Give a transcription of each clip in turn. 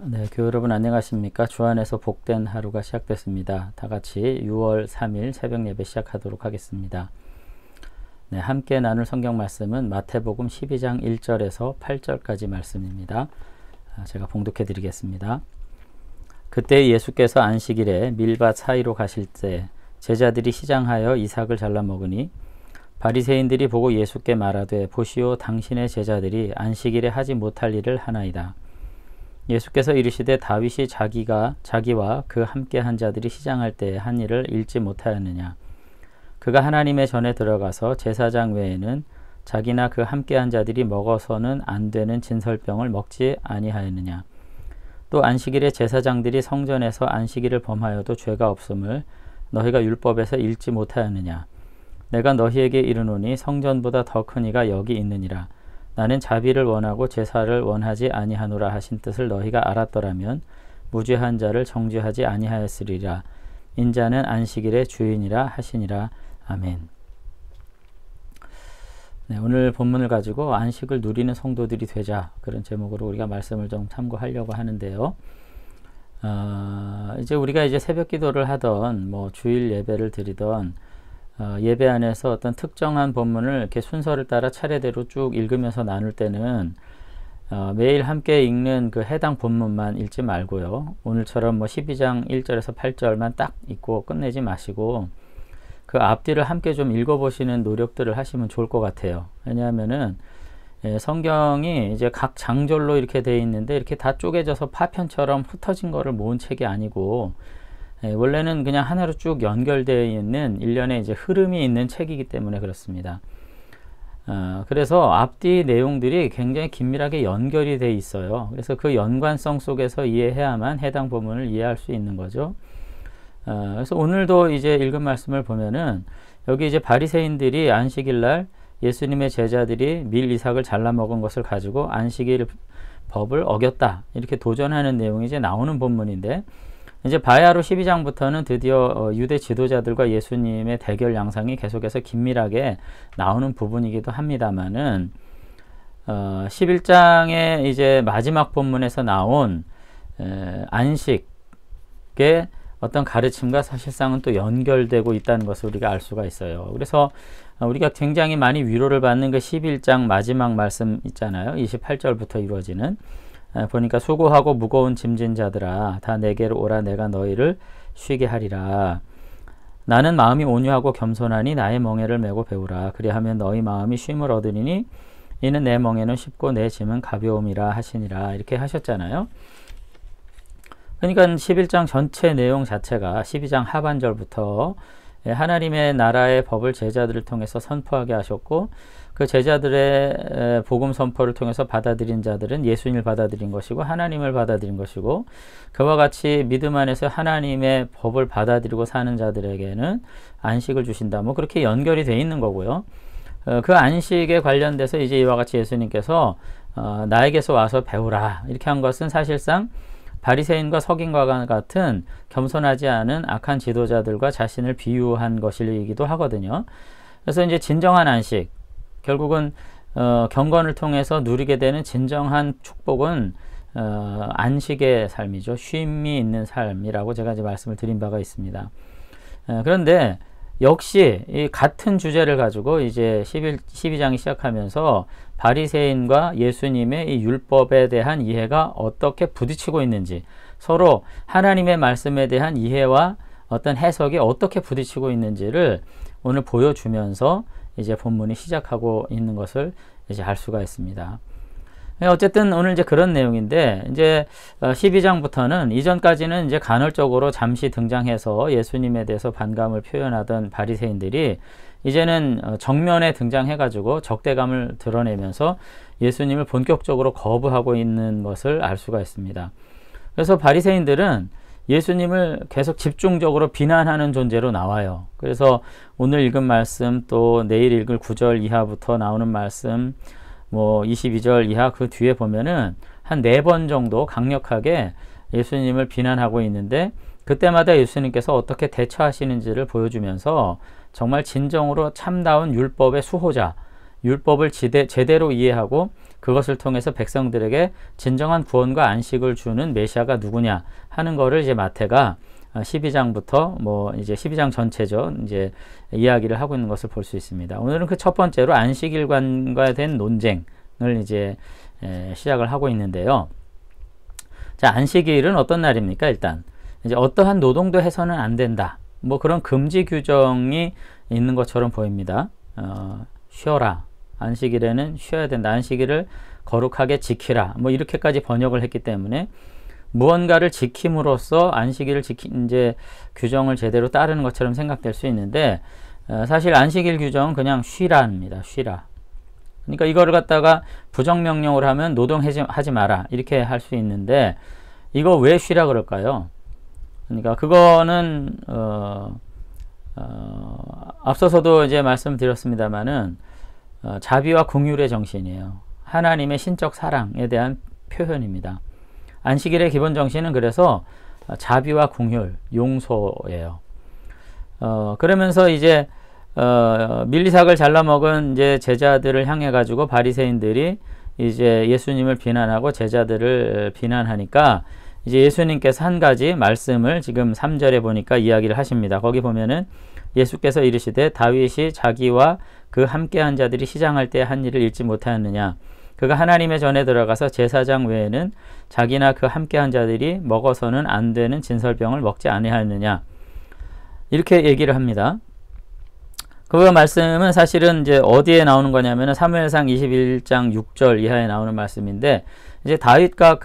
네, 교회 여러분 안녕하십니까? 주 안에서 복된 하루가 시작됐습니다. 다 같이 6월 3일 새벽 예배 시작하도록 하겠습니다. 네, 함께 나눌 성경 말씀은 마태복음 12장 1절에서 8절까지 말씀입니다. 제가 봉독해 드리겠습니다. 그때 예수께서 안식일에 밀밭 사이로 가실 때 제자들이 시장하여 이삭을 잘라 먹으니 바리새인들이 보고 예수께 말하되 보시오 당신의 제자들이 안식일에 하지 못할 일을 하나이다. 예수께서 이르시되 다윗이 자기와 그 함께한 자들이 시장할 때 한 일을 읽지 못하였느냐. 그가 하나님의 전에 들어가서 제사장 외에는 자기나 그 함께한 자들이 먹어서는 안 되는 진설병을 먹지 아니하였느냐. 또 안식일에 제사장들이 성전에서 안식일을 범하여도 죄가 없음을 너희가 율법에서 읽지 못하였느냐. 내가 너희에게 이르노니 성전보다 더 큰 이가 여기 있느니라. 나는 자비를 원하고 제사를 원하지 아니하노라 하신 뜻을 너희가 알았더라면 무죄한 자를 정죄하지 아니하였으리라. 인자는 안식일의 주인이라 하시니라. 아멘. 네, 오늘 본문을 가지고 안식을 누리는 성도들이 되자, 그런 제목으로 우리가 말씀을 좀 참고하려고 하는데요. 이제 우리가 새벽 기도를 하던 주일 예배를 드리던 예배 안에서 어떤 특정한 본문을 이렇게 순서를 따라 차례대로 쭉 읽으면서 나눌 때는 매일 함께 읽는 그 해당 본문만 읽지 말고요. 오늘처럼 12장 1절에서 8절만 딱 읽고 끝내지 마시고 그 앞뒤를 함께 좀 읽어보시는 노력들을 하시면 좋을 것 같아요. 왜냐하면은 성경이 이제 각 장절로 이렇게 되어 있는데 이렇게 다 쪼개져서 파편처럼 흩어진 거를 모은 책이 아니고 원래는 그냥 하나로 쭉 연결되어 있는 일련의 흐름이 있는 책이기 때문에 그렇습니다. 그래서 앞뒤 내용들이 굉장히 긴밀하게 연결이 되어 있어요. 그래서 그 연관성 속에서 이해해야만 해당 본문을 이해할 수 있는 거죠. 그래서 오늘도 읽은 말씀을 보면은 여기 바리새인들이 안식일날 예수님의 제자들이 밀 이삭을 잘라 먹은 것을 가지고 안식일 법을 어겼다 이렇게 도전하는 내용이 나오는 본문인데, 바야흐로 12장부터는 드디어 유대 지도자들과 예수님의 대결 양상이 계속해서 긴밀하게 나오는 부분이기도 합니다만은 11장의 마지막 본문에서 나온 안식의 어떤 가르침과 사실상은 또 연결되고 있다는 것을 우리가 알 수가 있어요. 그래서 우리가 굉장히 많이 위로를 받는 그 11장 마지막 말씀 있잖아요. 28절부터 이루어지는, 보니까 수고하고 무거운 짐진 자들아 다 내게로 오라 내가 너희를 쉬게 하리라. 나는 마음이 온유하고 겸손하니 나의 멍에를 메고 배우라. 그리하면 너희 마음이 쉼을 얻으리니 이는 내 멍에는 쉽고 내 짐은 가벼움이라 하시니라. 이렇게 하셨잖아요. 그러니까 11장 전체 내용 자체가 12장 하반절부터 하나님의 나라의 법을 제자들을 통해서 선포하게 하셨고, 그 제자들의 복음 선포를 통해서 받아들인 자들은 예수님을 받아들인 것이고 하나님을 받아들인 것이고, 그와 같이 믿음 안에서 하나님의 법을 받아들이고 사는 자들에게는 안식을 주신다. 그렇게 연결이 돼 있는 거고요. 그 안식에 관련돼서 이와 같이 예수님께서 나에게서 와서 배우라 이렇게 한 것은 사실상 바리새인과 서긴과 같은 겸손하지 않은 악한 지도자들과 자신을 비유한 것이기도 하거든요. 그래서 진정한 안식, 결국은 경건을 통해서 누리게 되는 진정한 축복은 안식의 삶이죠. 쉼이 있는 삶이라고 제가 말씀을 드린 바가 있습니다. 그런데 역시 이 같은 주제를 가지고 12장이 시작하면서 바리새인과 예수님의 이 율법에 대한 이해가 어떻게 부딪히고 있는지, 서로 하나님의 말씀에 대한 이해와 어떤 해석이 어떻게 부딪히고 있는지를 오늘 보여주면서 본문이 시작하고 있는 것을 알 수가 있습니다. 어쨌든 오늘 그런 내용인데, 12장부터는 이전까지는 간헐적으로 잠시 등장해서 예수님에 대해서 반감을 표현하던 바리새인들이 이제는 정면에 등장해가지고 적대감을 드러내면서 예수님을 본격적으로 거부하고 있는 것을 알 수가 있습니다. 그래서 바리새인들은 예수님을 계속 집중적으로 비난하는 존재로 나와요. 그래서 오늘 읽은 말씀, 또 내일 읽을 9절 이하부터 나오는 말씀, 22절 이하 그 뒤에 보면은 한 4번 정도 강력하게 예수님을 비난하고 있는데, 그때마다 예수님께서 어떻게 대처하시는지를 보여주면서 정말 진정으로 참다운 율법의 수호자, 율법을 제대로 이해하고 그것을 통해서 백성들에게 진정한 구원과 안식을 주는 메시아가 누구냐 하는 거를 이제 마태가 12장부터 뭐 이제 12장 전체죠. 이제 이야기를 하고 있는 것을 볼 수 있습니다. 오늘은 그 첫 번째로 안식일과 된 논쟁을 이제 시작을 하고 있는데요. 자, 안식일은 어떤 날입니까? 일단 이제 어떠한 노동도 해서는 안 된다. 뭐 그런 금지 규정이 있는 것처럼 보입니다. 쉬어라. 안식일에는 쉬어야 된다. 안식일을 거룩하게 지키라. 뭐 이렇게까지 번역을 했기 때문에 무언가를 지킴으로써 안식일을 이제 규정을 제대로 따르는 것처럼 생각될 수 있는데 사실 안식일 규정은 그냥 쉬라입니다. 쉬라. 그러니까 이거를 갖다가 부정명령으로 하면 노동하지 마라 이렇게 할 수 있는데 이거 왜 쉬라 그럴까요? 그러니까 그거는 앞서서도 이제 말씀드렸습니다마는 자비와 긍휼의 정신이에요. 하나님의 신적 사랑에 대한 표현입니다. 안식일의 기본 정신은 그래서 자비와 긍휼, 용서예요. 그러면서 이제 밀리삭을 잘라먹은 이제 제자들을 향해 가지고 바리새인들이 이제 예수님을 비난하고 제자들을 비난하니까 이제 예수님께서 한 가지 말씀을 지금 3절에 보니까 이야기를 하십니다. 거기 보면은 예수께서 이르시되 다윗이 자기와 그 함께한 자들이 시장할 때 한 일을 잊지 못하였느냐. 그가 하나님의 전에 들어가서 제사장 외에는 자기나 그 함께한 자들이 먹어서는 안 되는 진설병을 먹지 아니하였느냐. 이렇게 얘기를 합니다. 그 말씀은 사실은 이제 어디에 나오는 거냐면은 사무엘상 21장 6절 이하에 나오는 말씀인데 이제 다윗과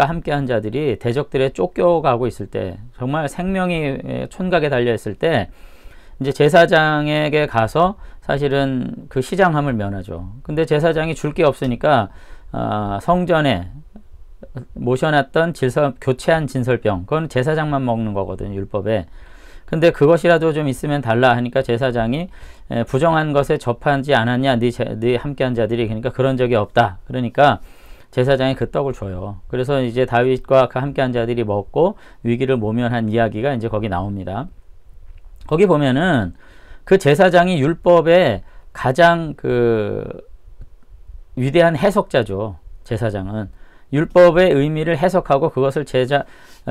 함께한 자들이 대적들에 쫓겨가고 있을 때 정말 생명이 촌각에 달려 있을 때 이제 제사장에게 가서 사실은 그 시장함을 면하죠. 근데 제사장이 줄 게 없으니까 성전에 모셔놨던 교체한 진설병 그건 제사장만 먹는 거거든요. 율법에. 근데 그것이라도 좀 있으면 달라 하니까 제사장이 부정한 것에 접하지 않았냐 네 함께한 자들이. 그러니까 그런 적이 없다. 그러니까 제사장이 그 떡을 줘요. 그래서 이제 다윗과 그 함께한 자들이 먹고 위기를 모면한 이야기가 이제 거기 나옵니다. 거기 보면은 그 제사장이 율법의 가장 그 위대한 해석자죠. 제사장은 율법의 의미를 해석하고 그것을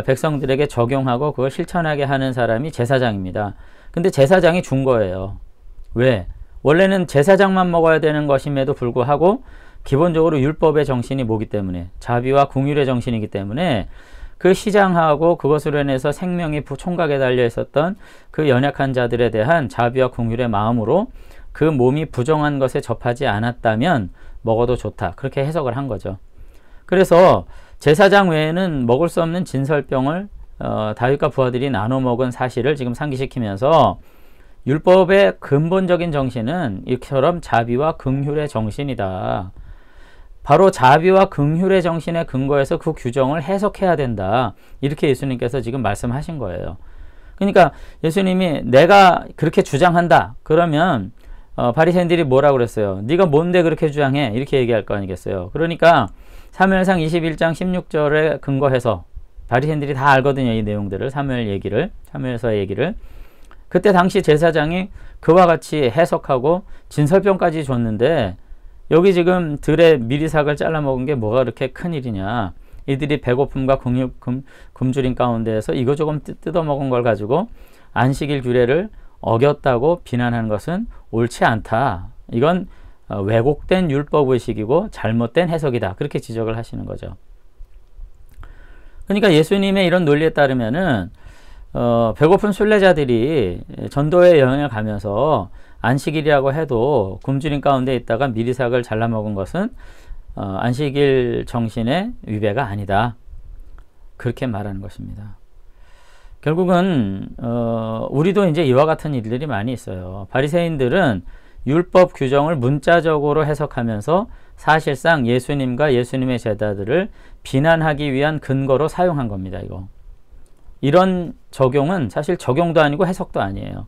백성들에게 적용하고 그걸 실천하게 하는 사람이 제사장입니다. 근데 제사장이 준 거예요. 왜? 원래는 제사장만 먹어야 되는 것임에도 불구하고 기본적으로 율법의 정신이 뭐기 때문에 자비와 긍휼의 정신이기 때문에 그 시장하고 그것으로 인해서 생명이 총각에 달려 있었던 그 연약한 자들에 대한 자비와 긍휼의 마음으로 그 몸이 부정한 것에 접하지 않았다면 먹어도 좋다. 그렇게 해석을 한 거죠. 그래서 제사장 외에는 먹을 수 없는 진설병을 다윗과 부하들이 나눠 먹은 사실을 지금 상기시키면서 율법의 근본적인 정신은 이처럼 자비와 긍휼의 정신이다. 바로 자비와 긍휼의 정신에 근거해서 그 규정을 해석해야 된다. 이렇게 예수님께서 지금 말씀하신 거예요. 그러니까 예수님이 내가 그렇게 주장한다. 그러면 바리새인들이 뭐라고 그랬어요? 네가 뭔데 그렇게 주장해? 이렇게 얘기할 거 아니겠어요. 그러니까 사무엘상 21장 16절에 근거해서 바리새인들이 다 알거든요. 이 내용들을 사무엘서의 얘기를. 그때 당시 제사장이 그와 같이 해석하고 진설병까지 줬는데 여기 지금 들의 미리삭을 잘라먹은 게 뭐가 그렇게 큰일이냐. 이들이 배고픔과 굶주림 가운데에서 이거 조금 뜯어먹은 걸 가지고 안식일 규례를 어겼다고 비난하는 것은 옳지 않다. 이건 왜곡된 율법의식이고 잘못된 해석이다. 그렇게 지적을 하시는 거죠. 그러니까 예수님의 이런 논리에 따르면은 배고픈 순례자들이 전도의 여행을 가면서 안식일이라고 해도 굶주림 가운데 있다가 미리삭을 잘라먹은 것은 안식일 정신의 위배가 아니다. 그렇게 말하는 것입니다. 결국은 우리도 이제 이와 같은 일들이 많이 있어요. 바리새인들은 율법 규정을 문자적으로 해석하면서 사실상 예수님과 예수님의 제자들을 비난하기 위한 근거로 사용한 겁니다. 이런 적용은 사실 적용도 아니고 해석도 아니에요.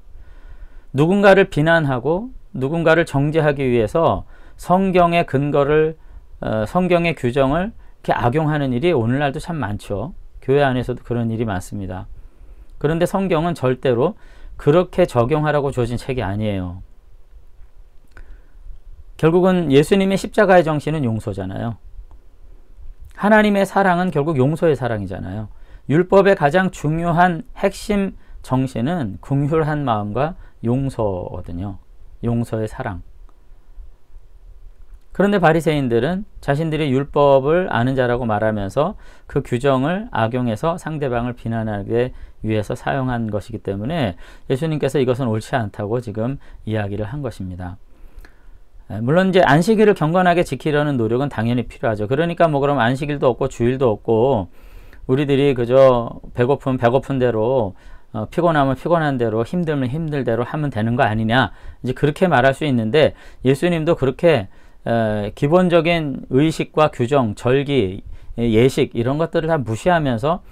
누군가를 비난하고 누군가를 정죄하기 위해서 성경의 근거를 성경의 규정을 이렇게 악용하는 일이 오늘날도 참 많죠. 교회 안에서도 그런 일이 많습니다. 그런데 성경은 절대로 그렇게 적용하라고 주어진 책이 아니에요. 결국은 예수님의 십자가의 정신은 용서잖아요. 하나님의 사랑은 결국 용서의 사랑이잖아요. 율법의 가장 중요한 핵심 정신은 긍휼한 마음과 용서거든요. 용서의 사랑. 그런데 바리새인들은 자신들이 율법을 아는 자라고 말하면서 그 규정을 악용해서 상대방을 비난하기 위해서 사용한 것이기 때문에 예수님께서 이것은 옳지 않다고 지금 이야기를 한 것입니다. 물론 이제 안식일을 경건하게 지키려는 노력은 당연히 필요하죠. 그러니까 뭐 그럼 안식일도 없고 주일도 없고 우리들이 그저 배고프면 배고픈 대로 피곤하면 피곤한 대로 힘들면 힘들 대로 하면 되는 거 아니냐, 이제 그렇게 말할 수 있는데 예수님도 그렇게 기본적인 의식과 규정, 절기, 예식 이런 것들을 다 무시하면서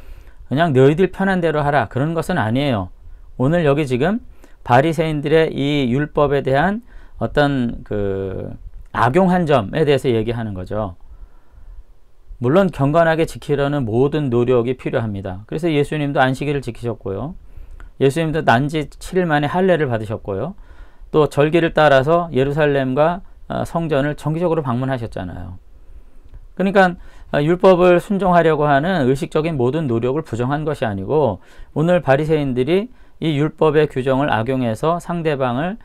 그냥 너희들 편한 대로 하라 그런 것은 아니에요. 오늘 여기 지금 바리새인들의 이 율법에 대한 어떤 그 악용한 점에 대해서 얘기하는 거죠. 물론 경건하게 지키려는 모든 노력이 필요합니다. 그래서 예수님도 안식일을 지키셨고요. 예수님도 난지 7일 만에 할례를 받으셨고요. 또 절기를 따라서 예루살렘과 성전을 정기적으로 방문하셨잖아요. 그러니까 율법을 순종하려고 하는 의식적인 모든 노력을 부정한 것이 아니고 오늘 바리새인들이 이 율법의 규정을 악용해서 상대방을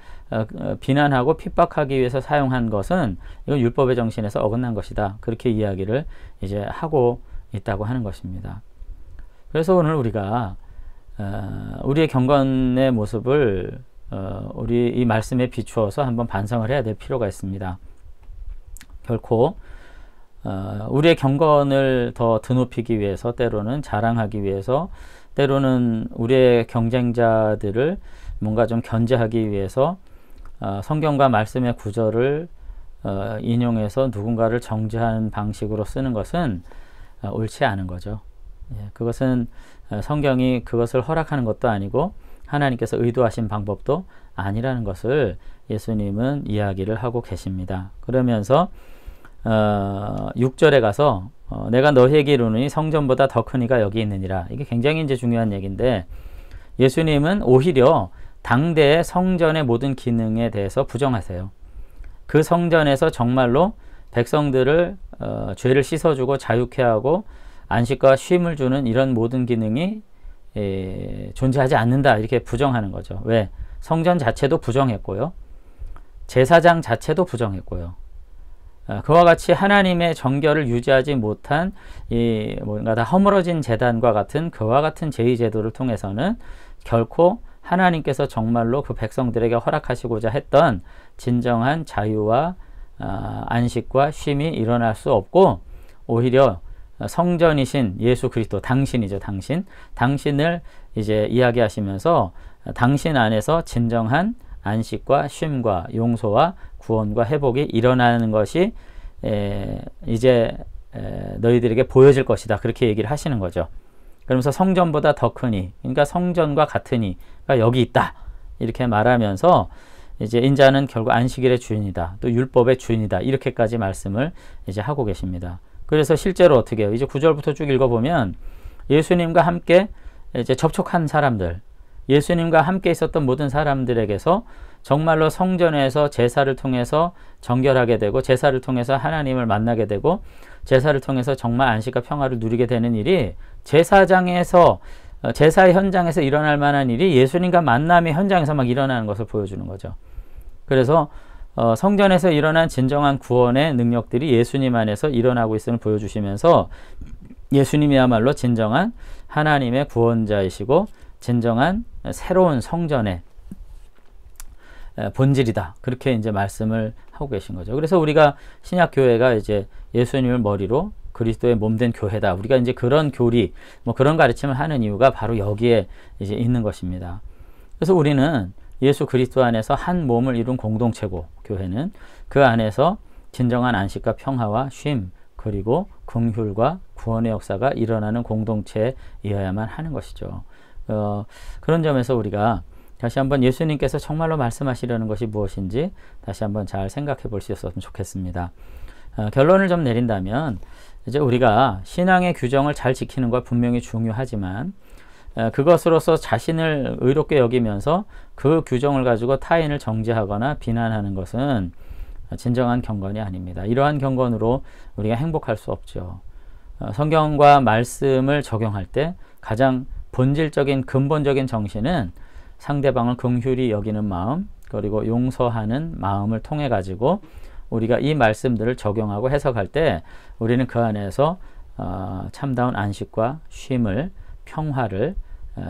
비난하고 핍박하기 위해서 사용한 것은 이건 율법의 정신에서 어긋난 것이다. 그렇게 이야기를 이제 하고 있다고 하는 것입니다. 그래서 오늘 우리가 우리의 경건의 모습을 우리 이 말씀에 비추어서 한번 반성을 해야 될 필요가 있습니다. 결코 우리의 경건을 더 드높이기 위해서, 때로는 자랑하기 위해서, 때로는 우리의 경쟁자들을 뭔가 좀 견제하기 위해서 성경과 말씀의 구절을 인용해서 누군가를 정죄하는 방식으로 쓰는 것은 옳지 않은 거죠. 그것은 성경이 그것을 허락하는 것도 아니고 하나님께서 의도하신 방법도 아니라는 것을 예수님은 이야기를 하고 계십니다. 그러면서 6절에 가서 내가 너희에게 이르노니 성전보다 더 큰 이가 여기 있느니라. 이게 굉장히 이제 중요한 얘기인데 예수님은 오히려 당대의 성전의 모든 기능에 대해서 부정하세요. 그 성전에서 정말로 백성들을 죄를 씻어주고 자유케 하고 안식과 쉼을 주는 이런 모든 기능이 존재하지 않는다, 이렇게 부정하는 거죠. 왜? 성전 자체도 부정했고요. 제사장 자체도 부정했고요. 그와 같이 하나님의 정결을 유지하지 못한 이 뭔가 다 허물어진 제단과 같은 그와 같은 제의제도를 통해서는 결코 하나님께서 정말로 그 백성들에게 허락하시고자 했던 진정한 자유와 안식과 쉼이 일어날 수 없고, 오히려 성전이신 예수 그리스도, 당신이죠, 당신을 이제 이야기하시면서 당신 안에서 진정한 안식과 쉼과 용서와 구원과 회복이 일어나는 것이 이제 너희들에게 보여질 것이다, 그렇게 얘기를 하시는 거죠. 그러면서 성전보다 더 크니, 그러니까 성전과 같으니가 여기 있다, 이렇게 말하면서 이제 인자는 결국 안식일의 주인이다, 또 율법의 주인이다, 이렇게까지 말씀을 이제 하고 계십니다. 그래서 실제로 어떻게 해요? 이제 9절부터 쭉 읽어보면 예수님과 함께 이제 접촉한 사람들, 예수님과 함께 있었던 모든 사람들에게서 정말로 성전에서 제사를 통해서 정결하게 되고, 제사를 통해서 하나님을 만나게 되고, 제사를 통해서 정말 안식과 평화를 누리게 되는 일이 제사장에서, 제사의 현장에서 일어날 만한 일이 예수님과 만남의 현장에서 막 일어나는 것을 보여주는 거죠. 그래서 성전에서 일어난 진정한 구원의 능력들이 예수님 안에서 일어나고 있음을 보여주시면서 예수님이야말로 진정한 하나님의 구원자이시고 진정한 새로운 성전의 본질이다, 그렇게 이제 말씀을 하고 계신 거죠. 그래서 우리가 신약 교회가 이제 예수님을 머리로 그리스도의 몸된 교회다, 우리가 이제 그런 교리, 뭐 그런 가르침을 하는 이유가 바로 여기에 이제 있는 것입니다. 그래서 우리는 예수 그리스도 안에서 한 몸을 이룬 공동체고, 교회는 그 안에서 진정한 안식과 평화와 쉼, 그리고 긍휼과 구원의 역사가 일어나는 공동체이어야만 하는 것이죠. 그런 점에서 우리가 다시 한번 예수님께서 정말로 말씀하시려는 것이 무엇인지 다시 한번 잘 생각해 볼 수 있었으면 좋겠습니다. 결론을 좀 내린다면, 이제 우리가 신앙의 규정을 잘 지키는 것 분명히 중요하지만 그것으로서 자신을 의롭게 여기면서 그 규정을 가지고 타인을 정죄하거나 비난하는 것은 진정한 경건이 아닙니다. 이러한 경건으로 우리가 행복할 수 없죠. 성경과 말씀을 적용할 때 가장 본질적인 근본적인 정신은 상대방을 긍휼히 여기는 마음, 그리고 용서하는 마음을 통해 가지고 우리가 이 말씀들을 적용하고 해석할 때 우리는 그 안에서 참다운 안식과 쉼을, 평화를,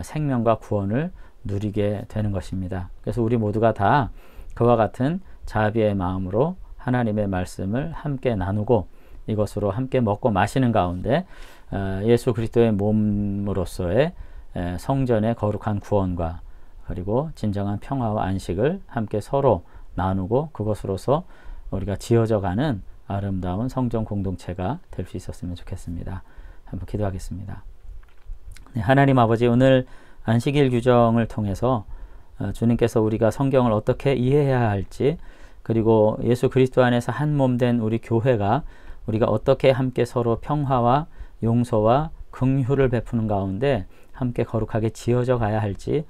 생명과 구원을 누리게 되는 것입니다. 그래서 우리 모두가 다 그와 같은 자비의 마음으로 하나님의 말씀을 함께 나누고 이것으로 함께 먹고 마시는 가운데 예수 그리스도의 몸으로서의 성전의 거룩한 구원과 그리고 진정한 평화와 안식을 함께 서로 나누고 그것으로서 우리가 지어져가는 아름다운 성전 공동체가 될 수 있었으면 좋겠습니다. 한번 기도하겠습니다. 네, 하나님 아버지, 오늘 안식일 규정을 통해서 주님께서 우리가 성경을 어떻게 이해해야 할지, 그리고 예수 그리스도 안에서 한 몸 된 우리 교회가 우리가 어떻게 함께 서로 평화와 용서와 긍휼을 베푸는 가운데 함께 거룩하게 지어져 가야 할지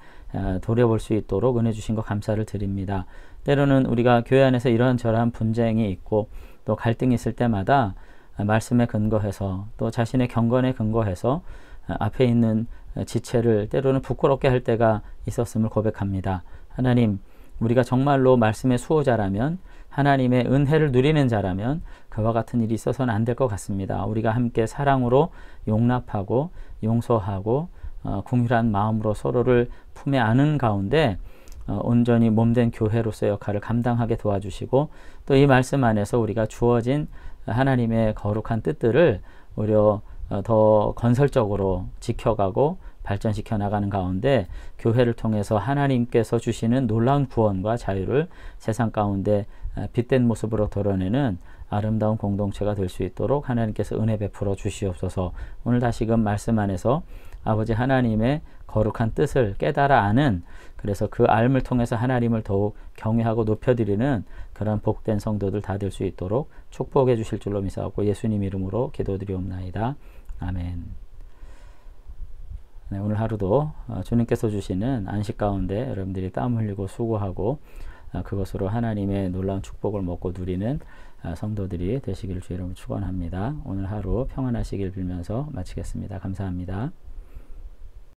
돌아볼 수 있도록 은혜 주신 것 감사를 드립니다. 때로는 우리가 교회 안에서 이런저런 분쟁이 있고 또 갈등이 있을 때마다 말씀에 근거해서 또 자신의 경건에 근거해서 앞에 있는 지체를 때로는 부끄럽게 할 때가 있었음을 고백합니다. 하나님, 우리가 정말로 말씀의 수호자라면, 하나님의 은혜를 누리는 자라면 그와 같은 일이 있어서는 안 될 것 같습니다. 우리가 함께 사랑으로 용납하고 용서하고 긍휼한 마음으로 서로를 품에 안은 가운데 온전히 몸된 교회로서의 역할을 감당하게 도와주시고, 또 이 말씀 안에서 우리가 주어진 하나님의 거룩한 뜻들을 오히려 더 건설적으로 지켜가고 발전시켜 나가는 가운데 교회를 통해서 하나님께서 주시는 놀라운 구원과 자유를 세상 가운데 빛된 모습으로 드러내는 아름다운 공동체가 될 수 있도록 하나님께서 은혜 베풀어 주시옵소서. 오늘 다시금 말씀 안에서 아버지 하나님의 거룩한 뜻을 깨달아 아는, 그래서 그 알을 통해서 하나님을 더욱 경외하고 높여드리는 그런 복된 성도들 다 될 수 있도록 축복해 주실 줄로 믿사옵고 예수님 이름으로 기도드리옵나이다. 아멘. 네, 오늘 하루도 주님께서 주시는 안식 가운데 여러분들이 땀 흘리고 수고하고 그것으로 하나님의 놀라운 축복을 먹고 누리는 성도들이 되시기를 주의 이름으로 축원합니다. 오늘 하루 평안하시길 빌면서 마치겠습니다. 감사합니다.